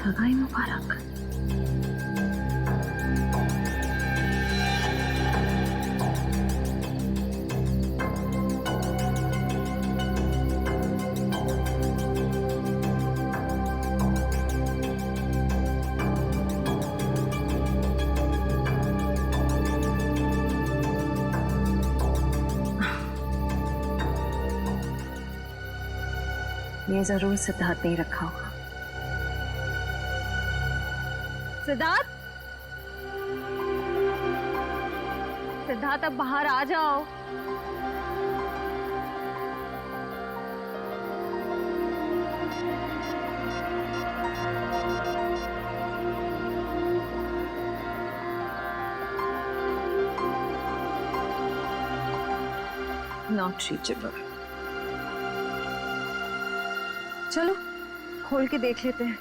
सगाई मुबारक। ये जरूर सिद्धार्थ ने रखा होगा। सिद्धार्थ, सिद्धार्थ अब बाहर आ जाओ। Not reachable. चलो खोल के देख लेते हैं।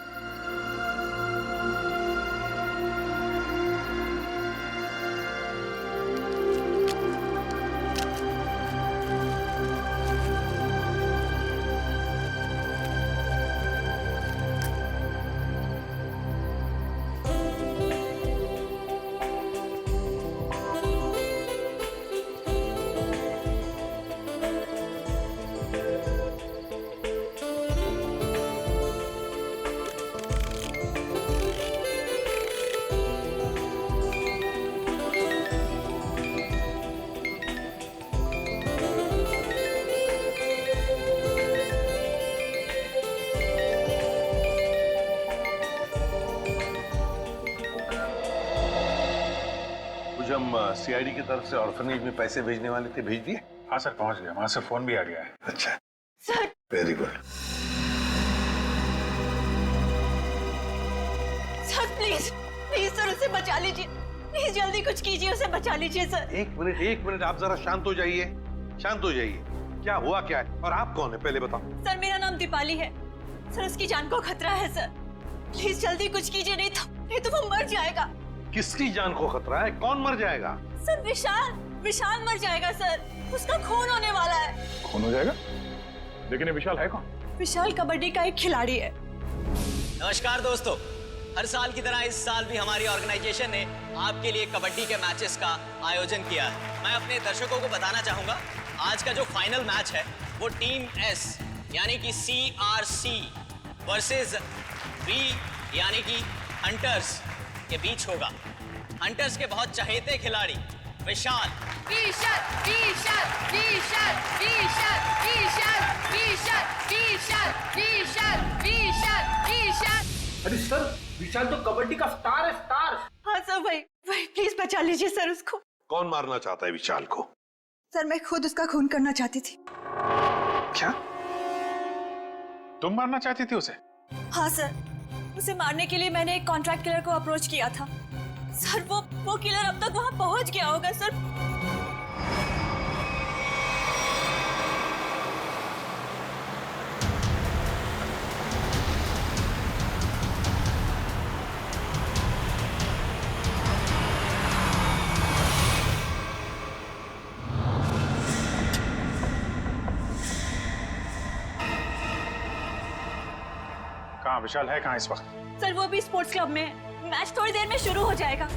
हम सीआईडी की तरफ से ऑर्फनेज में पैसे भेजने वाले थे, भेज दिए? हाँ सर, पहुंच गया। वहां से फोन भी आ गया है। अच्छा sir, very good. Sir please please sir उसे बचा लीजिए, प्लीज जल्दी कुछ कीजिए, उसे बचा लीजिए सर। एक मिनट, आप जरा शांत हो जाइए, शांत हो जाइए। क्या हुआ क्या है और आप कौन है पहले बताओ। सर मेरा नाम दीपाली है सर, उसकी जान को खतरा है सर, प्लीज जल्दी कुछ कीजिए, नहीं तो वो मर जाएगा। किसकी जान को खतरा है? कौन मर जाएगा? सर विशाल मर जाएगा सर, उसका खून होने वाला है। खून हो जाएगा? लेकिन ये विशाल है कौन? विशाल कबड्डी का एक खिलाड़ी है। नमस्कार दोस्तों, हर साल की तरह इस साल भी हमारी ऑर्गेनाइजेशन ने आपके लिए कबड्डी के मैचेस का आयोजन किया है। मैं अपने दर्शकों को बताना चाहूंगा, आज का जो फाइनल मैच है वो टीम एस यानी कि CRC वर्सेस B यानी कि हंटर्स के बीच होगा। हंटर्स के बहुत चहेते खिलाड़ी विशाल अरे सर, विशाल तो कबड्डी का स्टार है, स्टार। हाँ सर, वही प्लीज बचा लीजिए सर उसको। कौन मारना चाहता है विशाल को? सर मैं खुद उसका खून करना चाहती थी। क्या तुम मारना चाहती थी उसे? हाँ सर, उसे मारने के लिए मैंने एक कॉन्ट्रैक्ट किलर को अप्रोच किया था सर। वो किलर अब तक वहां पहुंच गया होगा सर। कहाँ विशाल है? कहाँ इस वक्त? सर वो भी स्पोर्ट्स क्लब में है, मैच थोड़ी देर में शुरू हो जाएगा।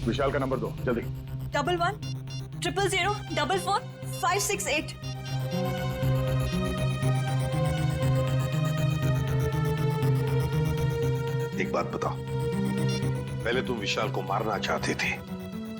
विशाल का नंबर दो जल्दी। 1100044568। एक बात बताओ, पहले तुम विशाल को मारना चाहते थे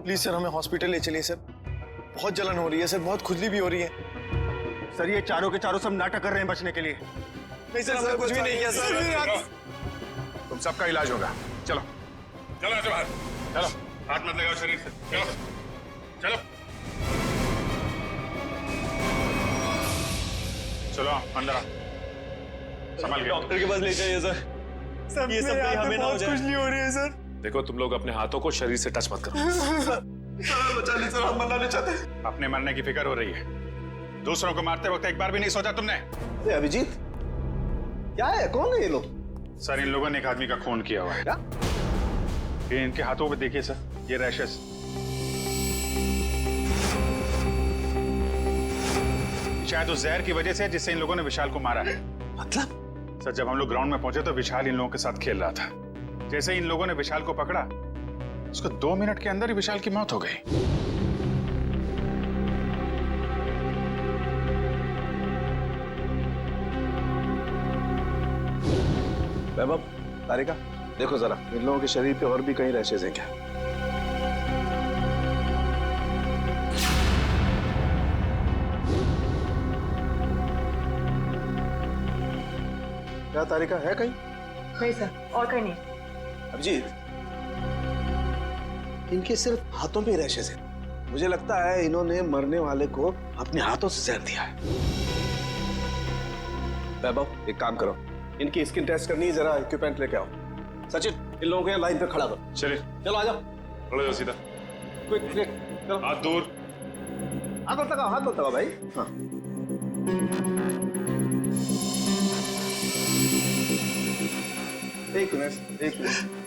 प्लीज सर हमें हॉस्पिटल ले चलिए सर। बहुत जलन हो रही है सर, बहुत खुजली भी हो रही है। सर ये चारों के चारों सब नाटक कर रहे हैं बचने के लिए। नहीं सर, हमने कुछ भी नहीं किया सर। तुम सबका इलाज होगा। चलो चलो ऐसे बाहर, चलो। हाथ मत लगाओ शरीर से। चलो चलो चलो अंदर आ, संभाल के। डॉक्टर के पास ले जाइए सर। सब ये सब कहीं हमें ना हो जाए। खुजली हो रही है सर। देखो तुम लोग अपने हाथों को शरीर से टच मत करो। बचा ली सर, हम मरना नहीं चाहते। अपने मरने की फिक्र हो रही है, दूसरों को मारते वक्त एक बार भी नहीं सोचा तुमने? अभिजीत क्या है, कौन है ये लोग? सर इन लोगों ने एक आदमी का खून किया हुआ है। क्या? ये इनके हाथों पे देखिए सर, ये रैशेस। शायद उस जहर की वजह से जिससे इन लोगों ने विशाल को मारा है। मतलब? सर जब हम लोग ग्राउंड में पहुंचे तो विशाल इन लोगों के साथ खेल रहा था। जैसे ही इन लोगों ने विशाल को पकड़ा, उसको 2 मिनट के अंदर ही विशाल की मौत हो गई। वैभव, तारिका, देखो जरा इन लोगों के शरीर पे और भी कहीं रैशेज हैं क्या? क्या तारिका, है कहीं? नहीं सर, और कहीं नहीं। अभिजीत, इनके सिर्फ हाथों पे रैशेज हैं। मुझे लगता है इन्होंने मरने वाले को अपने हाथों से जहर दिया है। वैभव, एक काम करो, इनकी स्किन टेस्ट करनी है, जरा इक्विपमेंट लेके आओ। सचिन, इन लोगों को यहाँ लाइन पे खड़ा करो। चलिए चलो आ जाओ। खड़े हो सीधा, क्विक क्विक, चलो। हाथ दूर। हाथ मत लगाओ, हाथ मत लगाओ भाई। हाँ। एक मिनट, एक मिनट।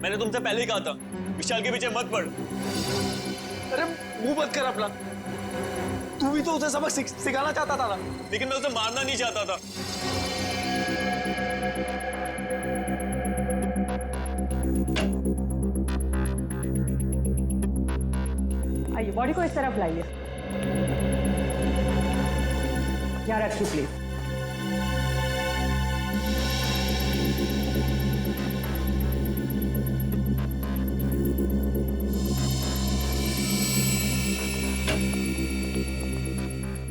मैंने तुमसे पहले ही कहा था विशाल के पीछे मत पड़। अरे मुंह मत कर अपना। तू भी तो उसे सबक सिखाना चाहता था ना। लेकिन मैं उसे मारना नहीं चाहता था। आइए, बॉडी को इस तरफ लाइए। यहाँ रखिए प्लीज।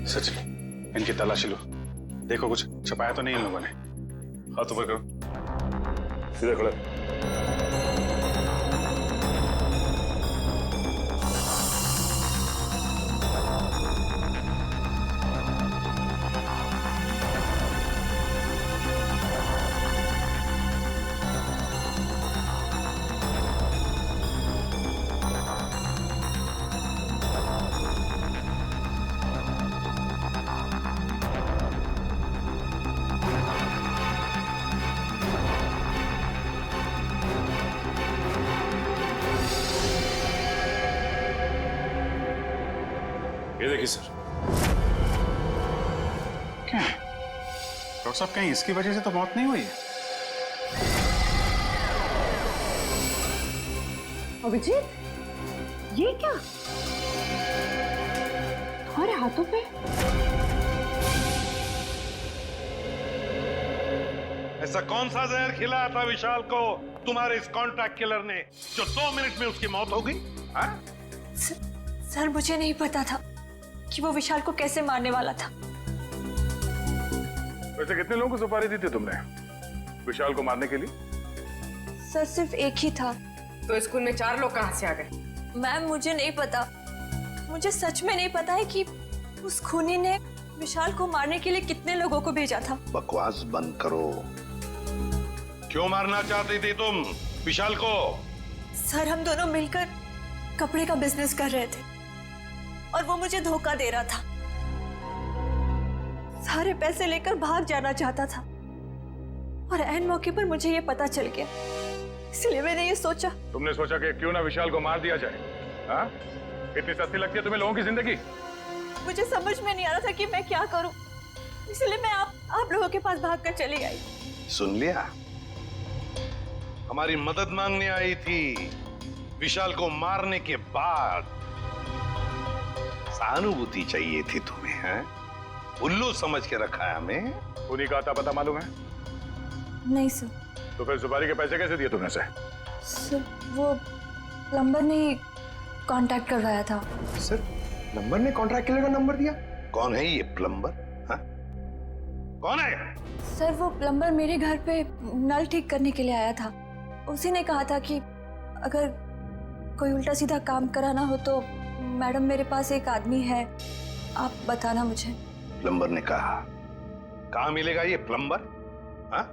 सचिन, इनकी तलाशी लो, देखो कुछ छपाया तो नहीं इन लोगों ने। हाथ ऊपर करो, सीधा खड़े। ये देखिए सर। क्या है डॉक्टर साहब, कहीं इसकी वजह से तो मौत नहीं हुई है? अभिजीत, ये क्या तुम्हारे हाथों पे? ऐसा कौन सा जहर खिलाया था विशाल को तुम्हारे इस कॉन्ट्रैक्ट किलर ने जो 2 मिनट में उसकी मौत हो गई? सर मुझे नहीं पता था कि वो विशाल को कैसे मारने वाला था। वैसे कितने लोगों को सुपारी दी थी तुमने विशाल को मारने के लिए? सर सिर्फ एक ही था। तो स्कूल में 4 लोग कहाँ से आ गए? मैम मुझे नहीं पता, मुझे सच में नहीं पता है कि उस खूनी ने विशाल को मारने के लिए कितने लोगों को भेजा था। बकवास बंद करो। क्यों मारना चाहती थी तुम विशाल को? सर हम दोनों मिलकर कपड़े का बिजनेस कर रहे थे और वो मुझे धोखा दे रहा था। सारे पैसे लेकर भाग जाना चाहता था और ऐन मौके पर मुझे ये पता चल गया, इसलिए मैंने ये सोचा। तुमने सोचा कि क्यों ना विशाल को मार दिया जाए? हाँ? इतनी सस्ती लगती है तुम्हें लोगों की जिंदगी? मुझे समझ में नहीं आ रहा था कि मैं क्या करूं। इसलिए मैं आप लोगों के पास भाग कर चली आई। सुन लिया, हमारी मदद मांगने आई थी विशाल को मारने के बाद। सहानुभूति चाहिए थी तुम्हें, हैं? उल्लू समझ के रखा है हमें। उन्हीं का आता पता मालूम है? नहीं सर। तो फिर सुपारी के पैसे कैसे दिए तुमने से? सर वो प्लम्बर ने कांटेक्ट करवाया था। सर प्लम्बर ने कॉन्ट्रैक्ट किलर का नंबर दिया? कौन है ये प्लम्बर? हाँ? कौन है? सर वो प्लम्बर मेरे घर पे नल ठीक करने के लिए आया था। उसी ने कहा था कि अगर कोई उल्टा सीधा काम कराना हो तो मैडम मेरे पास एक आदमी है, आप बताना मुझे। प्लम्बर ने कहा? कहाँ मिलेगा ये प्लम्बर? हाँ?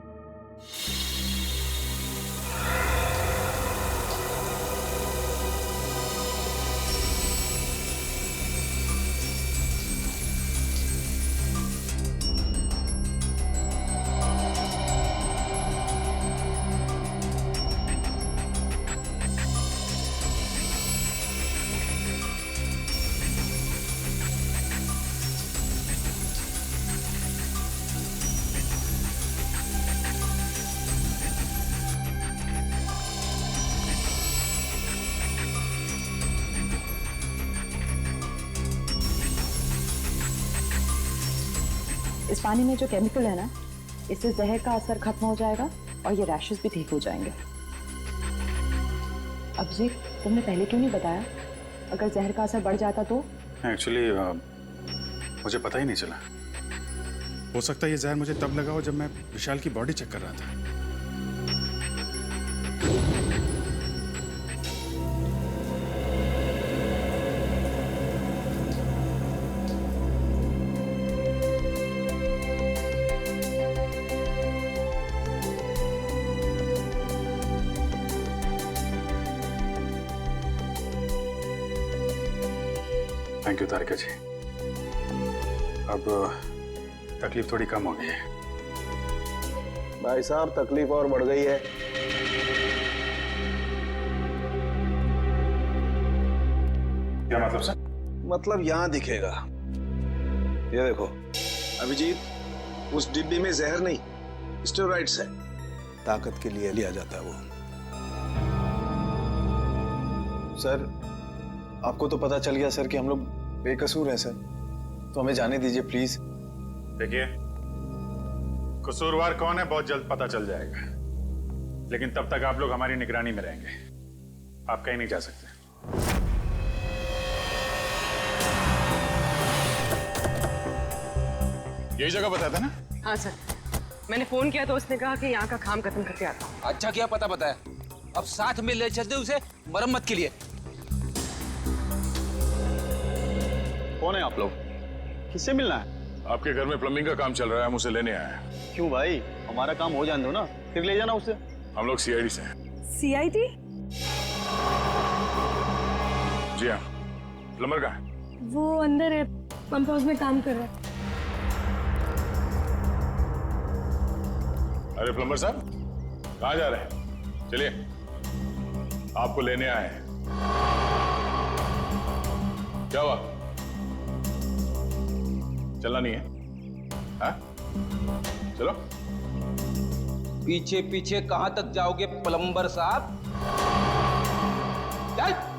इस पानी में जो केमिकल है ना, इससे जहर का असर खत्म हो जाएगा और ये रैशेस भी ठीक हो जाएंगे। अभिजीत, तुमने पहले क्यों नहीं बताया? अगर जहर का असर बढ़ जाता तो? एक्चुअली मुझे पता ही नहीं चला। हो सकता है ये जहर मुझे तब लगा हो जब मैं विशाल की बॉडी चेक कर रहा था। थैंक यू तारिका जी। अब तकलीफ थोड़ी कम हो गई है। भाई साहब तकलीफ और बढ़ गई है। क्या मतलब सर? मतलब यहां दिखेगा। ये देखो अभिजीत, उस डिब्बी में जहर नहीं, स्टेरॉइड्स है। ताकत के लिए लिया जाता है वो। सर आपको तो पता चल गया सर कि हम लोग बेकसूर हैं सर, तो हमें जाने दीजिए प्लीज। देखिए, कसूरवार कौन है बहुत जल्द पता चल जाएगा, लेकिन तब तक आप लोग हमारी निगरानी में रहेंगे। आप कहीं नहीं जा सकते। यही जगह बताया था ना? हाँ सर, मैंने फोन किया तो उसने कहा कि यहाँ का काम खत्म करके आता हूँ। अच्छा किया पता बताया, अब साथ में ले चलते उसे मरम्मत के लिए। कौन है आप लोग? किससे मिलना है? आपके घर में प्लम्बिंग का काम चल रहा है, हम उसे लेने आए हैं। क्यों भाई, हमारा काम हो जाने दो ना, फिर ले जाना उसे। हम लोग सीआईडी से हैं। सीआईडी? जी हाँ। प्लम्बर कहाँ है? वो अंदर है, पंप हाउस में काम कर रहा है। अरे प्लम्बर साहब, कहाँ जा रहे हैं? चलिए, आपको लेने आए हैं। क्या हुआ? चलना नहीं है? हाँ? चलो। पीछे पीछे कहां तक जाओगे प्लम्बर साहब? चल।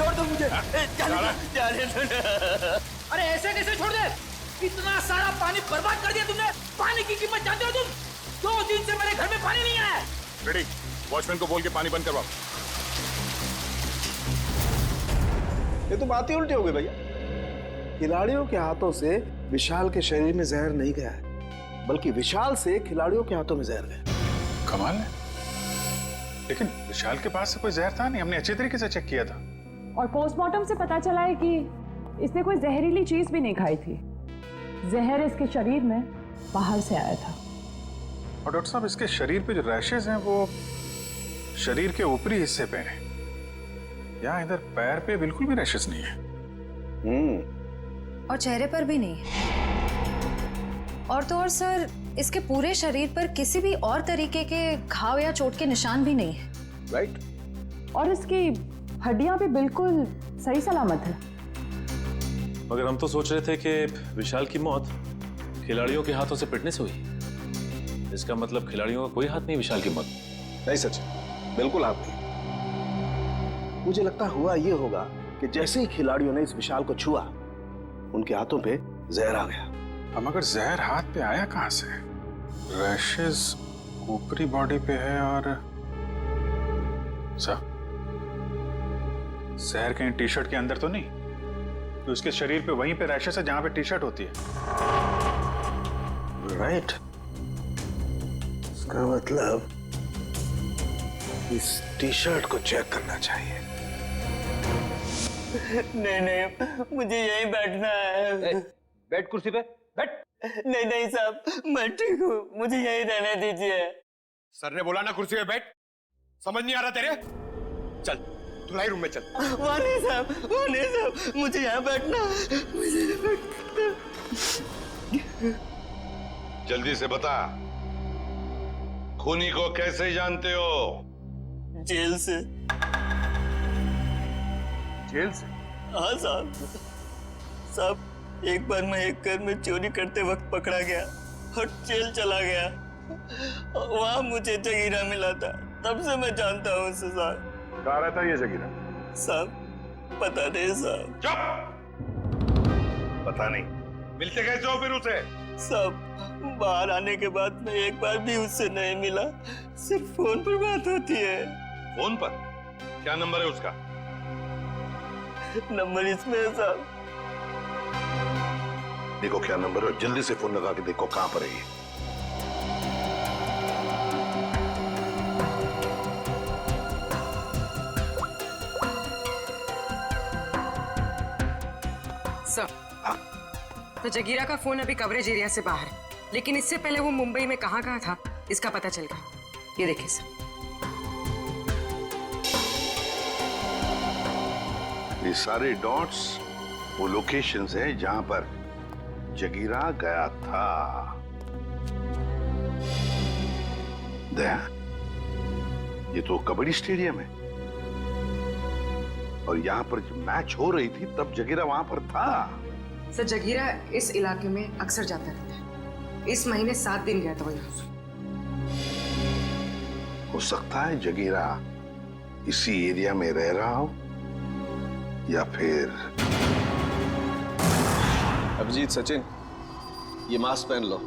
छोड़ दो मुझे। अरे ऐसे कैसे छोड़ दे? इतना सारा पानी बर्बाद कर दिया तुमने। पानी की कीमत जानते हो तुम? 2 दिन से मेरे घर में पानी नहीं आया। रेडी, वॉचमैन को बोल के पानी बंद करवाओ। ये तो बात ही उल्टी हो गई भैया। खिलाड़ियों के हाथों से विशाल के शरीर में जहर नहीं गया है, बल्कि विशाल से खिलाड़ियों के हाथों में जहर गया। कमाल है, लेकिन विशाल के पास से कोई जहर था नहीं। हमने अच्छे तरीके से चेक किया था। और पोस्टमार्टम से पता चला है कि इसने कोई जहरीली चीज भी नहीं खाई थी। जहर इसके शरीर में बाहर से आया था। और डॉक्टर साहब, इसके शरीर पे जो रैशेज हैं वो शरीर के ऊपरी हिस्से पे हैं। यहाँ इधर पैर पे बिल्कुल भी रैशेज नहीं है। और चेहरे पर भी नहीं है। और तो और सर, इसके पूरे शरीर पर किसी भी और तरीके के घाव या चोट के निशान भी नहीं है। राइट। और इसकी हड्डियां भी बिल्कुल सही सलामत है। मगर हम तो सोच रहे थे कि विशाल की मौत खिलाड़ियों के हाथों से पिटने से हुई। इसका मतलब खिलाड़ियों का कोई हाथ नहीं विशाल की मौत। नहीं सचिन, बिल्कुल हाथ नहीं। मुझे लगता हुआ ये होगा कि जैसे ही खिलाड़ियों ने इस विशाल को छुआ, उनके हाथों पे जहर आ गया। अब मगर जहर हाथ पे आया कहां से? रैशेज ऊपरी बॉडी पे है और जहर कहीं टी शर्ट के अंदर तो नहीं? तो उसके शरीर पे वहीं पे रैशेज है जहां पे टी शर्ट होती है। राइट। इसका मतलब इस टी शर्ट को चेक करना चाहिए। नहीं, मुझे यहीं बैठना है। बैठ कुर्सी पे, बैठ। नहीं साहब, मैं ठीक हूँ, मुझे यहीं रहने दीजिए। सर ने बोला ना कुर्सी पे बैठ। समझ नहीं आ रहा तेरे? चल धुलाई रूम में चल। वहाँ नहीं साहब, मुझे यहाँ बैठना है, मुझे यहाँ बैठना। जल्दी से बता, खूनी को कैसे जानते हो? जेल से। जेल से? हाँ साहब। एक बार मैं एक घर में चोरी करते वक्त पकड़ा गया और जेल चला गया। वहाँ मुझे जगीरा मिला था, तब से मैं जानता हूँ उसे साहब। कहाँ रहता है ये जगीरा? साहब पता नहीं साहब। चुप! पता नहीं? मिलते कैसे हो फिर उसे? साहब बाहर आने के बाद मैं एक बार भी उससे नहीं मिला, सिर्फ फोन पर बात होती है। फोन पर? क्या नंबर है उसका? नंबर इसमें है साहब। देखो क्या नंबर है, जल्दी से फोन लगा के देखो कहां पर है ये। सर, तो जगीरा का फोन अभी कवरेज एरिया से बाहर है, लेकिन इससे पहले वो मुंबई में कहाँ था इसका पता चल गया। ये देखिए सर। ये सारे डॉट्स वो लोकेशंस हैं जहां पर जगीरा गया था। ये तो कबड्डी स्टेडियम है और यहाँ पर जब मैच हो रही थी तब जगीरा वहां पर था। सर जगीरा इस इलाके में अक्सर जाता रहता है। इस महीने 7 दिन गया था वो यहाँ। हो सकता है जगीरा इसी एरिया में रह रहा हो या फिर। अभिजीत, सचिन, ये मास्क पहन लो।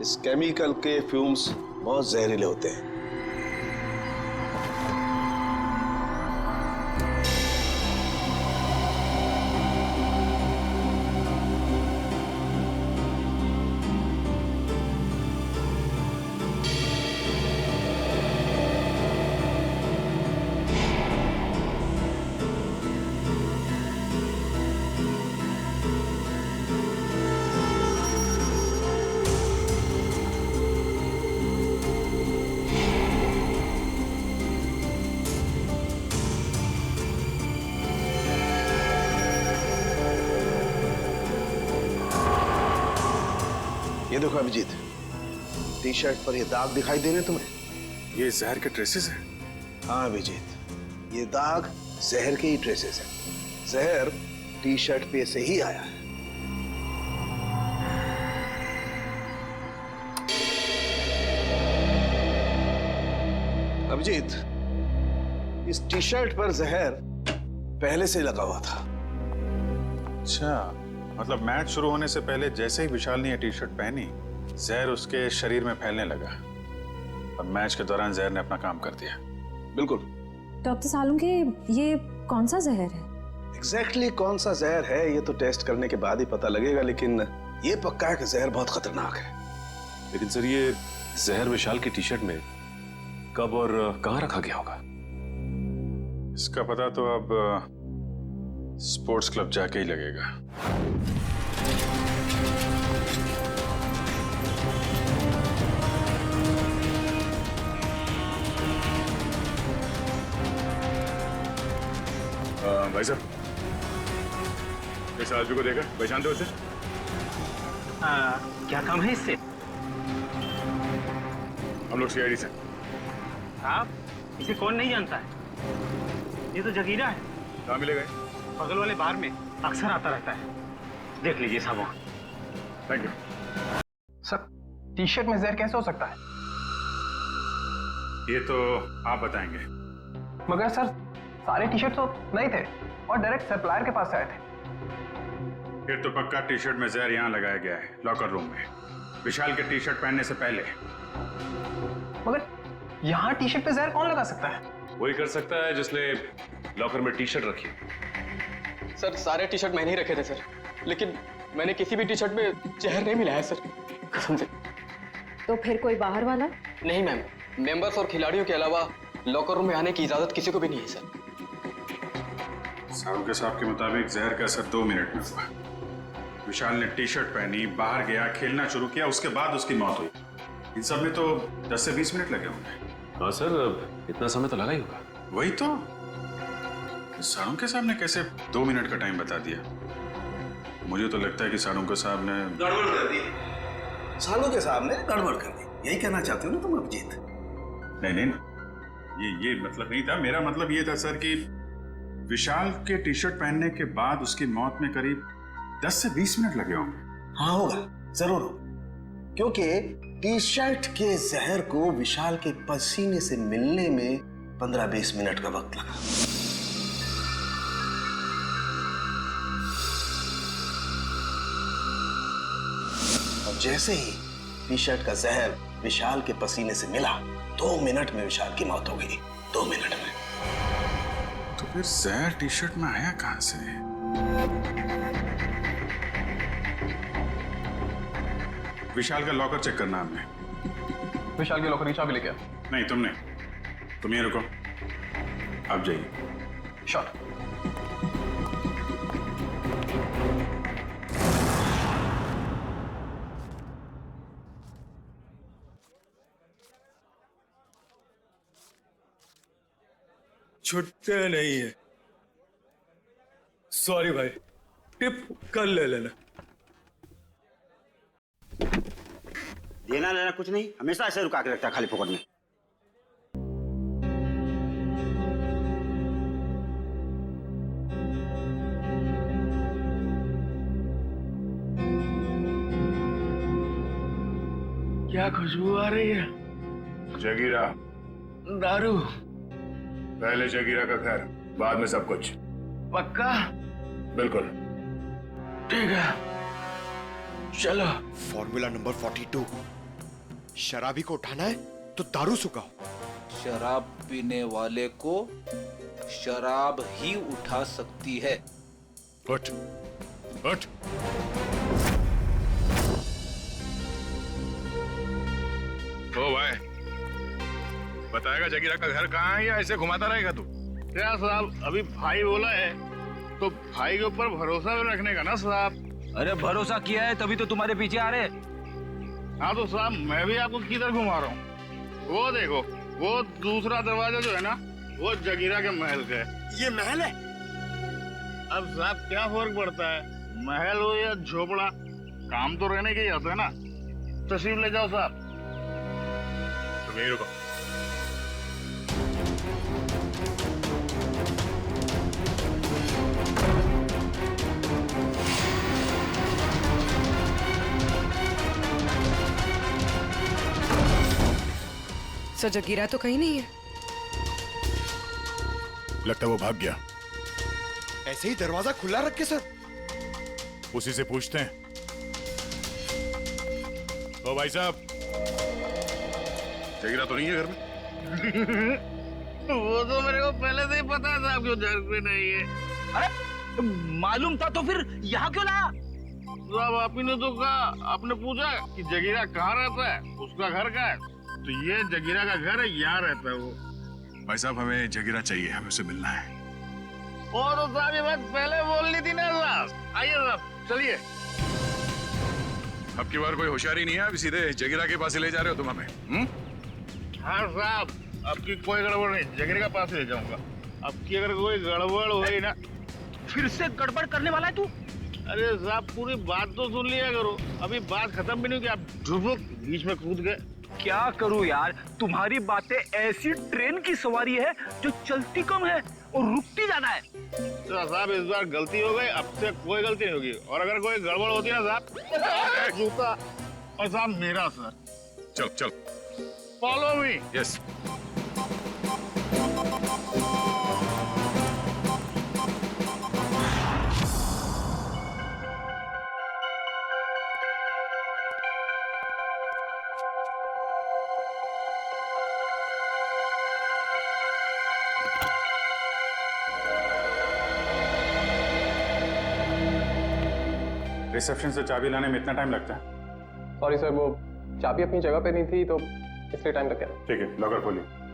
इस केमिकल के फ्यूम्स बहुत जहरीले होते हैं। ये देखो अभिजीत, टी शर्ट पर ये दाग दिखाई दे रहे तुम्हें? ये जहर के ट्रेसेस हैं? हाँ अभिजीत, ये दाग जहर के ही ट्रेसेस हैं। जहर टी शर्ट पे से ही आया है। अभिजीत, इस टी शर्ट पर जहर पहले से लगा हुआ था। अच्छा, मतलब मैच शुरू होने से पहले जैसे ही विशाल ने ये टी शर्ट पहनी, जहर उसके शरीर में फैलने लगा और मैच के दौरान जहर ने अपना काम कर दिया। बिल्कुल। डॉक्टर सालुंके, ये कौन सा जहर है? एग्जैक्टली कौन सा जहर है ये तो टेस्ट करने के बाद ही पता लगेगा, लेकिन ये पक्का है कि जहर बहुत खतरनाक है। लेकिन सर, ये जहर विशाल की टी शर्ट में कब और कहाँ रखा गया होगा? इसका पता तो अब स्पोर्ट्स क्लब जाके ही लगेगा। इस आदमी को देखा, पहचानते हो उसे? क्या काम है इससे? हम लोग सीआईडी से। आप इसे कौन नहीं जानता है? ये तो जगीरा है। कहाँ मिलेगा? बगल वाले बार में अक्सर आता रहता है, देख लीजिए साहब। Thank you. Sir, T shirt में जहर कैसे हो सकता है? ये तो आप बताएंगे। मगर सर, सारे टी शर्ट तो नहीं थे और डायरेक्ट सप्लायर के पास से आए थे। फिर तो पक्का टी शर्ट में जहर यहाँ लगाया गया है, लॉकर रूम में, विशाल के टी शर्ट पहनने से पहले। मगर यहाँ टी शर्ट पे जहर कौन लगा सकता है? वही कर सकता है जिसने लॉकर में टी शर्ट रखी। सर, सारे टी शर्ट मैंने ही रखे थे सर, लेकिन मैंने किसी भी टी शर्ट में जहर नहीं मिलाया सर, कसम से। तो फिर कोई बाहर वाला? नहीं मैम, मेंबर्स और खिलाड़ियों के अलावा लॉकर रूम में आने की इजाजत किसी को भी नहीं है सर। साहब के साहब के मुताबिक जहर का असर 2 मिनट में हुआ। विशाल ने टी शर्ट पहनी, बाहर गया, खेलना शुरू किया, उसके बाद उसकी मौत हुई। इन सब में तो 10 से 20 मिनट लगे होंगे। हाँ सर, इतना समय तो लगा ही होगा। वही तो, सारों के साहब ने कैसे 2 मिनट का टाइम बता दिया? मुझे तो लगता है कि सारों के साहब ने गड़बड़ कर दी। सालों के साहब ने गड़बड़ कर दी, यही कहना चाहते हो ना तुम अभिजीत? नहीं, ये मतलब नहीं था। मेरा मतलब ये था सर कि विशाल के टी शर्ट पहनने के बाद उसकी मौत में करीब 10 से 20 मिनट लगे होंगे। हाँ होगा, जरूर होगा, क्योंकि टी शर्ट के जहर को विशाल के पसीने से मिलने में 15-20 मिनट का वक्त लगा। और जैसे ही टी शर्ट का जहर विशाल के पसीने से मिला, 2 मिनट में विशाल की मौत हो गई। 2 मिनट में। तो फिर जहर टी शर्ट में आया कहां से? विशाल का लॉकर चेक करना हमने। विशाल के लॉकर की चाबी लेके आ। नहीं, तुमने। तुम ये रुको, आप जाइए। शॉट। छुट्टे नहीं है। सॉरी भाई, टिप कल ले लेना। देना लेना कुछ नहीं, हमेशा ऐसे रुका के रखता है खाली फोकट में। क्या खुशबू आ रही है? जगीरा। दारू। पहले जगीरा का घर, बाद में सब कुछ। पक्का? बिल्कुल। ठीक है, चलो। फॉर्मूला नंबर 42, शराबी को उठाना है तो दारू सुखाओ। शराब पीने वाले को शराब ही उठा सकती है। उठ, उठ। ओ भाई, बताएगा जगीरा का घर कहाँ है या ऐसे घुमाता रहेगा तू? क्या साहब, अभी भाई बोला है तो भाई के ऊपर भरोसा भी रखने का ना साहब। अरे भरोसा किया है तभी तो तुम्हारे पीछे आ रहे। हाँ तो साहब, मैं भी आपको किधर घुमा रहा हूँ? वो देखो, वो दूसरा दरवाजा जो है ना, वो जगीरा के महल का है। ये महल है? अब साहब क्या फर्क पड़ता है, महल हो या झोपड़ा, काम तो रहने के ही होता है ना। तशरीफ ले जाओ साहब। तुम यहीं रुको। सर, जगीरा तो कहीं नहीं है। लगता है वो भाग गया। ऐसे ही दरवाजा खुला रख के सर। उसी से पूछते हैं। ओ भाई साहब, जगीरा तो नहीं है घर में? वो तो मेरे को पहले से ही पता था आपको घर पे नहीं है। अरे मालूम था तो फिर यहाँ क्यों लाया? साहब, आप ही ने तो कहा, आपने पूछा कि जगीरा कहाँ रहता है, उसका घर कहाँ है, तो ये जगीरा का घर है, यहाँ रहता है वो। भाई साहब, हमें जगीरा चाहिए, हमें उसे मिलना है। ओ तो साहब, ये बात पहले बोलनी थी ना साहब। आइए साहब, चलिए। अब की बार कोई होशियारी नहीं है, अभी सीधे जगीरा के पास ही ले जा रहे हो तुम हमें? हाँ साहब, अब की कोई गड़बड़ नहीं, जगीरा के पास ले जाऊंगा। अब की अगर कोई गड़बड़ हुई ना। फिर से गड़बड़ करने वाला है तू? अरे साहब पूरी बात तो सुन लिया करो, अभी बात खत्म भी नहीं हुई, आप झुक बीच में कूद गए। क्या करूं यार, तुम्हारी बातें ऐसी ट्रेन की सवारी है जो चलती कम है और रुकती ज्यादा है। तो साहब इस बार गलती हो गई, अब से कोई गलती नहीं होगी, और अगर कोई गड़बड़ होती ना साहब, जूता और साहब मेरा सर। चल चल, फॉलो मी। यस। रिसेप्शन से चाबी लाने में इतना टाइम लगता है? सॉरी सर, वो चाबी अपनी जगह पे नहीं थी तो इसलिए टाइम लग गया। ठीक है, लॉकर खोलिए।